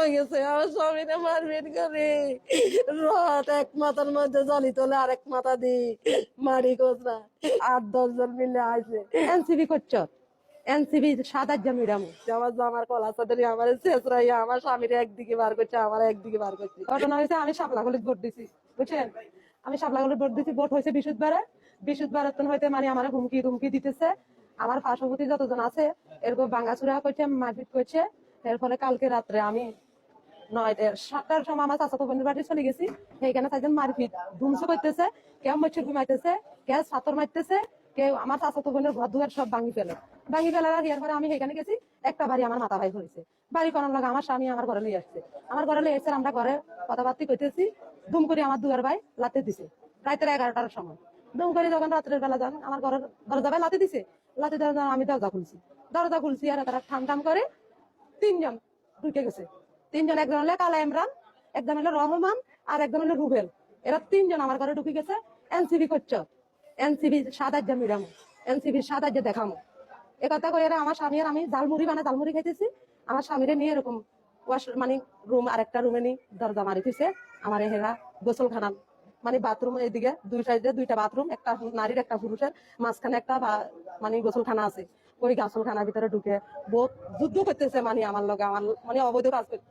লই গেছে আমার স্বামীরে মারপিট করে রড এক মাথার মধ্যে জলি তোলে আরেক মাথা দি মারি কোচরা 8-10 জন মিলে আসে এনসিবি করছ এনসিবি 7-8 মিরাম আমার জামার কলা চাদরি আমার শেষরাই আমার স্বামীরে একদিকে বার করছে আমার একদিকে বার করছে ঘটনা হয়েছে আমি শাপলাগলিত ভোট দিছি বুঝছেন আমি শাপলাগলিত ভোট দিছি ভোট হয়েছে বিশুদ্ধবার হইতে মানে আমার হুমকি দিতেছে আমার পার্শ্ববর্তী যতজন আছে এরকম ভাঙ্গাচুরা করছে মারপিট করছে এর ফলে কালকে রাত্রে আমি 7টার সময় আমার চাচাতো বোনের বাড়ি চলে গেছি সেইখানে তাইজন মারপিট ধুমস করতেছে কেউ মচ্ছর ঘুমাইতেছে কেউ ছাতর মারতেছে কেউ আমার চাচাতো বোনের ঘর দুয়ার সব ভাঙি ফেলার এর পরে আমি সেখানে গেছি একটা বাড়ি আমার মাথা ভাই হয়েছে বাড়ি করার লাগে আমার স্বামী আমার ঘরে নিয়ে আসছে আমার ঘরে নিয়ে এসে আমরা ঘরে কথাবার্তা করতেছি ধুম করে আমার দুয়ার ভাই লাতে দিছে রাতের 11টার সময় দুম করে যখন রাত্রের বেলা যান আমার ঘরের দরজা ভাই লাতে দিছে লাতে দেওয়া আমি দরজা খুলছি আর তারা ঠান করে 3 জন ঢুকে গেছে 3 জন একজন হলো কালা ইমরান একজন হলো রহমান আর একজন হলো রুবেল এরা 3 জন আমার ঘরে ঢুকে গেছে এনসিবি করছ এনসিবি 7-8 মিরাম এনসিবি 7-8 দেখামো একথা কই এরা আমার স্বামী আর আমি জালমুড়ি খাইতেছি আমার স্বামীরে নিয়ে এরকম মানে রুম আরেকটা রুমে নি দরজা মারি দিছে আমার হেরা গোসলখানা মানে বাথরুম এইদিকে দুই সাইডে 2টা বাথরুম একটা নারীর একটা পুরুষের মাঝখানে একটা মানে গোসলখানা আছে ওই গোসলখানার ভিতরে ঢুকে বহুত যুদ্ধ করতেছে মানে আমার লগে আমার মানে অবৈধ কাজ করতে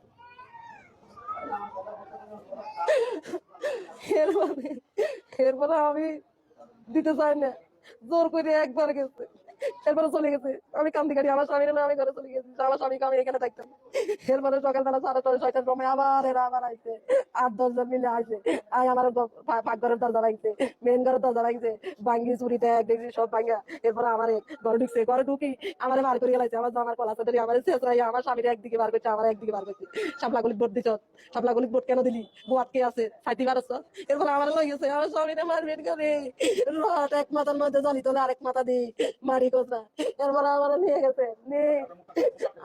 এরপরে আমি দিতে চাই না জোর করে একবার গেছে এরপরে চলে গেছে আমি কান্দি কাটি আমার স্বামীর আমি ঘরে চলে গেছি আমার স্বামীকে আমি এখানে থাকতাম এরপরে সকালবেলা 6:30-6টার সময় আবার আইছে 8-10 জন মিলে আসে আমার পাকঘরের দরজা ভাঙছে মেন ঘরের দরজা ভাঙছে ভাঙ্গি চুরিতে দেখছি সব ভাঙ্গা এরপরে আমার ঘরে ঢুকছে ঘরে ঢুকি আমার বার করে গেলাইছে আমার জামার কলা চাদরি আমার শেষরাই আমার স্বামীর একদিকে বার করছে আমার একদিকে বার করছে শাপলাগলিত ভোট দিছ শাপলাগলিত ভোট কেন দিলি বউ আটকে আছে সাইতে পারছ এরপরে আমার লই গেছে আমার স্বামীরে মারপিট করে রড এক মাথার মধ্যে জলি তোলে আরেক মাথা দি মারি কোচরা এরপরে আমার নিয়ে গেছে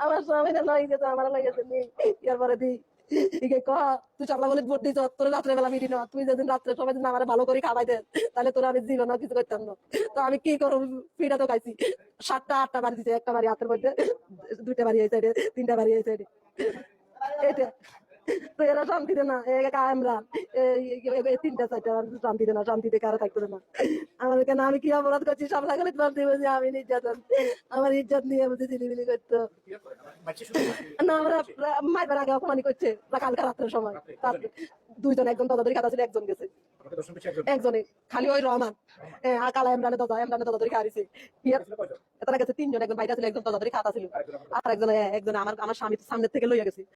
আমার স্বামীরে লই গেছে আমার লই গেছে এরপরে দি তুই শাপলাগলিত ভোট দিছ তোর রাত্রে বেলা মিটি না তুই যেদিন রাত্রে সবাই দিন আমার ভালো করে খাওয়াই দেন তাহলে তোর আমি জীবন কিছু করতাম না তো আমি কি করবো পিঠা তো খাইছি 7টা-8টা বাড়ি দিছে একটা বাড়ি হাতের মধ্যে 2টা বাড়ি এই সাইডে 3টা বাড়ি এই সাইডে এটা তো এরা শান্তিতে না আমরা 3টা-4টা শান্তিতে না শান্তিতে কারো থাকতো না আমাদের কেন আমি কি অপরাধ করছি শাপলাগলিত বলতে বলছি আমি নির্যাতন আমার ইজ্জত নিয়ে বলছি চিলিমিলি করতো না আমরা মাইবার আগে অপমানি করছে কালকে রাত্রের সময় 2 জন একজন তদাদরি খাতা ছিল একজন গেছে একজনে খালি ওই রহমান কালা ইমরানের তদাদরি খাওয়াইছে তারা গেছে 3 জন একজন বাইরে ছিল একজন তদাদরি খাতা ছিল আর একজন আমার স্বামীর সামনের থেকে লইয়া গেছে